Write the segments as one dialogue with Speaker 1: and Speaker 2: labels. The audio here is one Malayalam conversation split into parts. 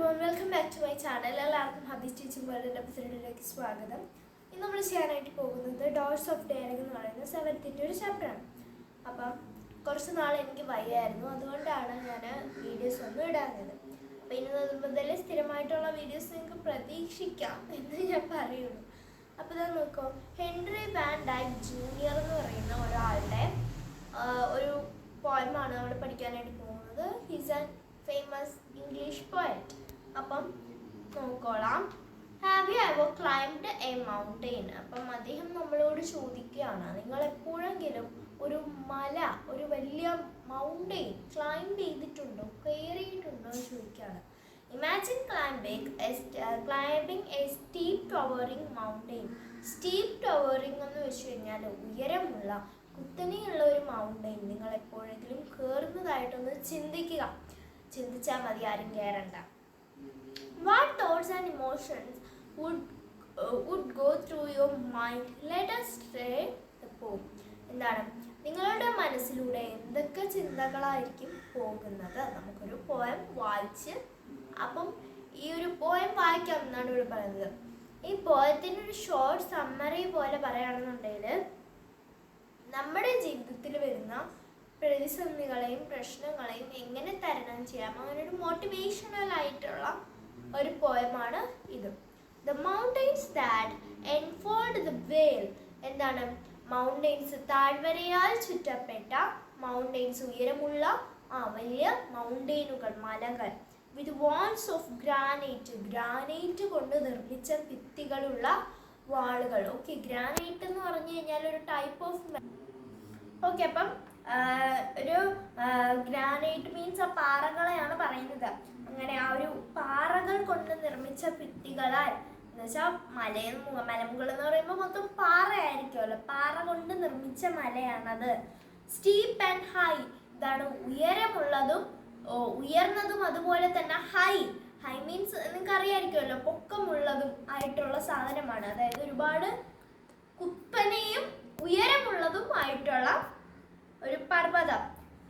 Speaker 1: everyone, welcome back to my channel. എല്ലാവർക്കും ഹബീസ് ടീച്ചിങ് വേൾഡിൻ്റെ എപ്പിസോഡിലേക്ക് സ്വാഗതം. ഇന്ന് നമ്മൾ ചെയ്യാനായിട്ട് പോകുന്നത് ഡോർസ് ഓഫ് ഡെയറിംഗ് എന്ന് പറയുന്ന 7th ഒരു ചാപ്റ്ററാണ്. അപ്പം കുറച്ച് നാൾ എനിക്ക് വയ്യായിരുന്നു, അതുകൊണ്ടാണ് ഞാൻ വീഡിയോസ് ഒന്നും ഇടാഞ്ഞത്. അപ്പം ഇനി മുതൽ സ്ഥിരമായിട്ടുള്ള വീഡിയോസ് നിങ്ങൾക്ക് പ്രതീക്ഷിക്കാം എന്ന് ഞാൻ പറയുന്നു. അപ്പോൾ ഇതാ നോക്കൂ, ഹെൻറി വാൻ ഡൈക്ക് ജൂനിയർ എന്ന് പറയുന്ന ഒരാളുടെ ഒരു പോയമാണ് നമ്മൾ പഠിക്കാനായിട്ട് പോകുന്നത്. He's an famous English poet. അപ്പം നോക്കോളാം. Have you ever climbed a mountain? അപ്പം അദ്ദേഹം നമ്മളോട് ചോദിക്കുകയാണ്, നിങ്ങൾ എപ്പോഴെങ്കിലും ഒരു മല, ഒരു വലിയ മൗണ്ടെയിൻ ക്ലൈംബ് ചെയ്തിട്ടുണ്ടോ, കയറിയിട്ടുണ്ടോ എന്ന് ചോദിക്കുകയാണ്. Imagine climbing A steep towering mountain. Steep towering എന്ന് വെച്ച് കഴിഞ്ഞാൽ ഉയരമുള്ള കുത്തനെയുള്ള ഒരു മൗണ്ടെയിൻ നിങ്ങൾ എപ്പോഴെങ്കിലും കയറുന്നതായിട്ടൊന്ന് ചിന്തിച്ചാൽ മതി, ആരും കയറണ്ട. What thoughts and emotions would go through your mind? Let us read the poem. എന്താണ് നിങ്ങളുടെ മനസ്സിലൂടെ എന്തൊക്കെ ചിന്തകളായിരിക്കും പോകുന്നത്? നമുക്കൊരു പോയം വായിച്ച് അപ്പം ഈ ഒരു പോയം വായിക്കാം എന്നാണ് ഇവിടെ പറയുന്നത്. ഈ പോയത്തിൻ്റെ ഒരു ഷോർട്ട് സമ്മറി പോലെ പറയുകയാണെന്നുണ്ടെങ്കിൽ, നമ്മുടെ ജീവിതത്തിൽ വരുന്ന പ്രതിസന്ധികളെയും പ്രശ്നങ്ങളെയും എങ്ങനെ തരണം ചെയ്യാം, അങ്ങനെ ഒരു മോട്ടിവേഷണൽ ആയിട്ടുള്ള ഒരു പോയമാണ് ഇത്. The mountains that enfold the വേൾ. എന്താണ് മൗണ്ടെയിൻസ്? താഴ്വരയാൽ ചുറ്റപ്പെട്ട മൗണ്ടെയിൻസ്, ഉയരമുള്ള വലിയ മൗണ്ടെയിനുകൾ, മലകൾ. വിത്ത് വാൾസ് ഓഫ് ഗ്രാനൈറ്റ് കൊണ്ട് നിർമ്മിച്ച ഭിത്തികളുള്ള വാളുകൾ. ഓക്കെ, ഗ്രാനൈറ്റ് എന്ന് പറഞ്ഞു കഴിഞ്ഞാൽ ഒരു ടൈപ്പ് ഓഫ് ഓക്കെ. അപ്പം ഒരു ഗ്രാനൈറ്റ് മീൻസ് ആ പാറകളെയാണ് പറയുന്നത്. അങ്ങനെ ആ ഒരു പാറകൾ കൊണ്ട് നിർമ്മിച്ച ഭിത്തികളാൽ, എന്ന് വെച്ചാൽ മലമുകൾ എന്ന് പറയുമ്പോൾ മൊത്തം പാറയായിരിക്കുമല്ലോ, പാറ കൊണ്ട് നിർമ്മിച്ച മലയാണത്. സ്റ്റീപ്പ് ആൻഡ് ഹൈ, ഇതാണ് ഉയരമുള്ളതും ഉയർന്നതും, അതുപോലെ തന്നെ ഹൈ മീൻസ് നിങ്ങൾക്ക് അറിയാമായിരിക്കുമല്ലോ, പൊക്കമുള്ളതും ആയിട്ടുള്ള സാധനമാണ്. അതായത് ഒരുപാട് കുത്തനെയും ഉയരമുള്ളതും ആയിട്ടുള്ള ഒരു പർവ്വതം.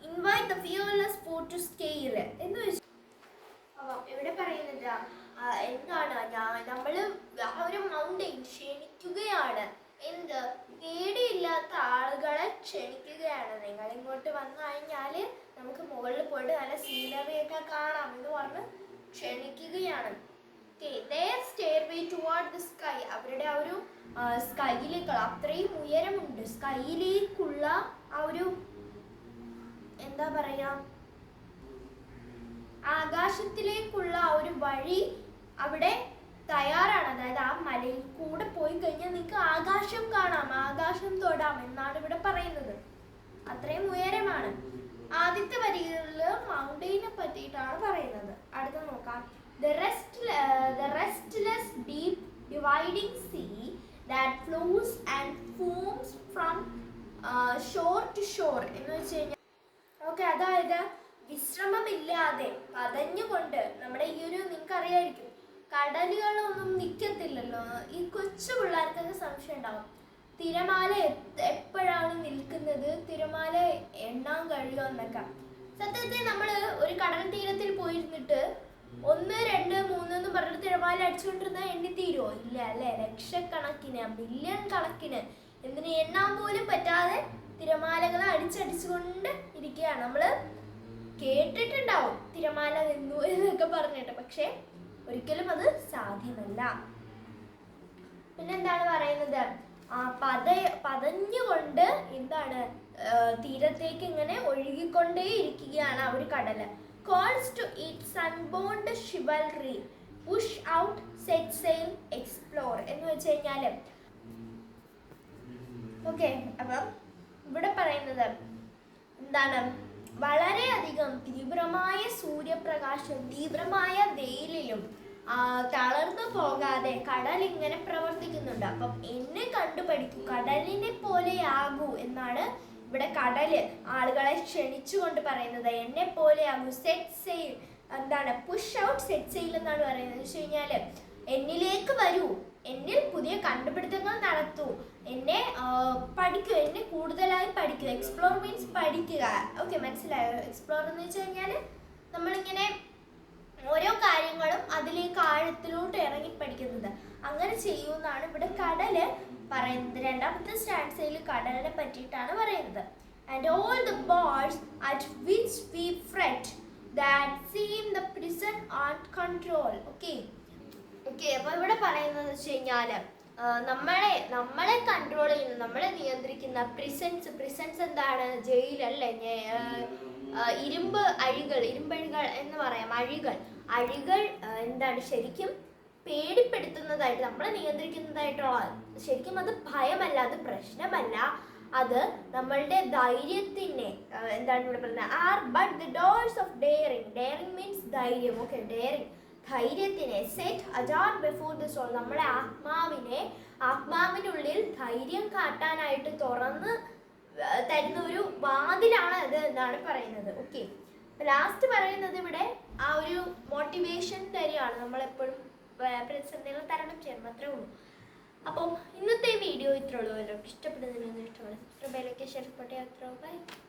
Speaker 1: Invite the fearless for to scale എന്ന് വെച്ചാൽ ഇവിടെ പറയുന്നത് എന്താണ്, നമ്മൾ ആ ഒരു മൗണ്ടെയിൻ ക്ഷണിക്കുകയാണ്. എന്ത്? പേടിയില്ലാത്ത ആളുകളെ ക്ഷണിക്കുകയാണ്. നിങ്ങൾ ഇങ്ങോട്ട് വന്നു കഴിഞ്ഞാൽ നമുക്ക് മുകളിൽ പോയിട്ട് നല്ല സീനറിയൊക്കെ കാണാം എന്ന് പറഞ്ഞ് ക്ഷണിക്കുകയാണ്. അവരുടെ ആ ഒരു സ്കൈയിലേക്ക്, അത്രയും ഉയരമുണ്ട്, സ്കൈയിലേക്കുള്ള ആ ഒരു എന്താ പറയാ, ആകാശത്തിലേക്കുള്ള ആ ഒരു വഴി അവിടെ തയ്യാറാണ്. അതായത് ആ മലയിൽ കൂടെ പോയി കഴിഞ്ഞാൽ നിങ്ങൾക്ക് ആകാശം കാണാം, ആകാശം തൊടാം എന്നാണ് ഇവിടെ പറയുന്നത്. അത്രയും ഉയരമാണ്. ആദ്യത്തെ വരികളിൽ മൗണ്ടെയിനെ പറ്റിയിട്ടാണ് പറയുന്നത്. അടുത്ത നോക്കാം. The restless deep dividing sea that flows and foams from shore to shore എന്ന് വെച്ച് കഴിഞ്ഞാൽ ഓക്കെ, അതായത് വിശ്രമമില്ലാതെ പതഞ്ഞുകൊണ്ട് നമ്മുടെ ഈ ഒരു, നിങ്ങൾക്ക് അറിയായിരിക്കും, കടലുകളൊന്നും നിൽക്കത്തില്ലല്ലോ. ഈ കൊച്ചു പിള്ളേർക്കൊക്കെ സംശയം ഉണ്ടാവും, തിരമാല എപ്പോഴാണ് നിൽക്കുന്നത്, തിരമാല എണ്ണാൻ കഴിയുമോ എന്നൊക്കെ. സത്യത്തിൽ നമ്മൾ ഒരു കടൽ തീരത്തിൽ പോയിരുന്നിട്ട് 1, 2, 3 എന്ന് പറഞ്ഞിട്ട് തിരമാല അടിച്ചുകൊണ്ടിരുന്നാൽ എണ്ണി തീരുമോ? ഇല്ല അല്ലേ? ലക്ഷക്കണക്കിന്, മില്യൺ കണക്കിന്, എന്തിന് എണ്ണാൻ പോലും പറ്റാതെ തിരമാലകളെ അടിച്ചടിച്ചുകൊണ്ട് ഇരിക്കുകയാണ്. നമ്മൾ കേട്ടിട്ടുണ്ടാവും തിരമാല നിന്നു എന്നൊക്കെ പറഞ്ഞിട്ട്, പക്ഷെ ഒരിക്കലും അത് സാധ്യമല്ല. പിന്നെന്താണ് പറയുന്നത്? പതഞ്ഞുകൊണ്ട് എന്താണ് തീരത്തേക്ക് ഇങ്ങനെ ഒഴുകിക്കൊണ്ടേ ഇരിക്കുകയാണ് ആ ഒരു കടല്. Calls to its sunburned chivalry, push out, set sail, explore എന്ന് വെച്ച് കഴിഞ്ഞാൽ ഓക്കെ. അപ്പം ഇവിടെ പറയുന്നത് എന്താണ്, വളരെയധികം തീവ്രമായ സൂര്യപ്രകാശം, തീവ്രമായ വെയിലിലും തളർന്നു പോകാതെ കടൽ ഇങ്ങനെ പ്രവർത്തിക്കുന്നുണ്ട്. അപ്പം എന്നെ കണ്ടുപഠിക്കൂ, കടലിനെ പോലെ ആകൂ എന്നാണ് ഇവിടെ കടല് ആളുകളെ ക്ഷണിച്ചുകൊണ്ട് പറയുന്നത്. എന്നെ പോലെ ആകൂ. സെറ്റ് സെയിൽ എന്താണ്, പുഷ് ഔട്ട് സെറ്റ് സെയിൽ എന്നാണ് പറയുന്നത്. എന്ന് വെച്ച് കഴിഞ്ഞാൽ എന്നിലേക്ക് വരൂ, എന്നിൽ പുതിയ കണ്ടുപിടുത്തങ്ങൾ നടത്തൂ, എന്നെ പഠിക്കൂ, എന്നെ കൂടുതലായി പഠിക്കൂ. എക്സ്പ്ലോർ മീൻസ് പഠിക്കുക. ഓക്കെ, മനസ്സിലായോ? എക്സ്പ്ലോർ എന്ന് വെച്ച് കഴിഞ്ഞാൽ നമ്മളിങ്ങനെ ഓരോ കാര്യങ്ങളും അതിലേക്ക് ആഴത്തിലോട്ട് ഇറങ്ങി പഠിക്കുന്നത്. അങ്ങനെ ചെയ്യുമെന്നാണ് ഇവിടെ കടല് പറയുന്നത്. രണ്ടാമത്തെ സ്റ്റാൻസയിൽ കടലിനെ പറ്റിയിട്ടാണ് പറയുന്നത്. And all the boards at which we FRET that seem the prison art control. Okay, അപ്പോൾ ഇവിടെ പറയുന്നത് വെച്ച് കഴിഞ്ഞാൽ നമ്മളെ കൺട്രോൾ ചെയ്യുന്ന, നമ്മളെ നിയന്ത്രിക്കുന്ന പ്രിസൻസ് എന്താണ്? ജയിലല്ലേ, ഇരുമ്പഴികൾ എന്ന് പറയാം. അഴികൾ എന്താണ്? ശരിക്കും പേടിപ്പെടുത്തുന്നതായിട്ട്, നമ്മളെ നിയന്ത്രിക്കുന്നതായിട്ടുള്ള, ശരിക്കും അത് ഭയമല്ല, അത് പ്രശ്നമല്ല, അത് നമ്മളുടെ ധൈര്യത്തിനെ എന്താണ് ഇവിടെ പറയുന്നത്? Are but the doors of daring means ധൈര്യം. ഓക്കെ, ധൈര്യത്തിനെ set ajar before the soul, നമ്മളെ ആത്മാവിനുള്ളിൽ ധൈര്യം കാട്ടാനായിട്ട് തുറന്ന് തരുന്ന ഒരു വാതിലാണ് അത് എന്നാണ് പറയുന്നത്. ഓക്കെ, ലാസ്റ്റ് പറയുന്നത് ഇവിടെ ആ ഒരു മോട്ടിവേഷൻ തരികയാണ്, നമ്മളെപ്പോഴും പ്രതിസന്ധികൾ തരണം ചെയ്യണം, അത്രേ ഉള്ളൂ. അപ്പം ഇന്നത്തെ വീഡിയോ ഇത്രയുള്ളൂ. എല്ലാവർക്കും ഇഷ്ടപ്പെടുന്നതിനൊന്നും ഇഷ്ടമാണ്. ബൈ.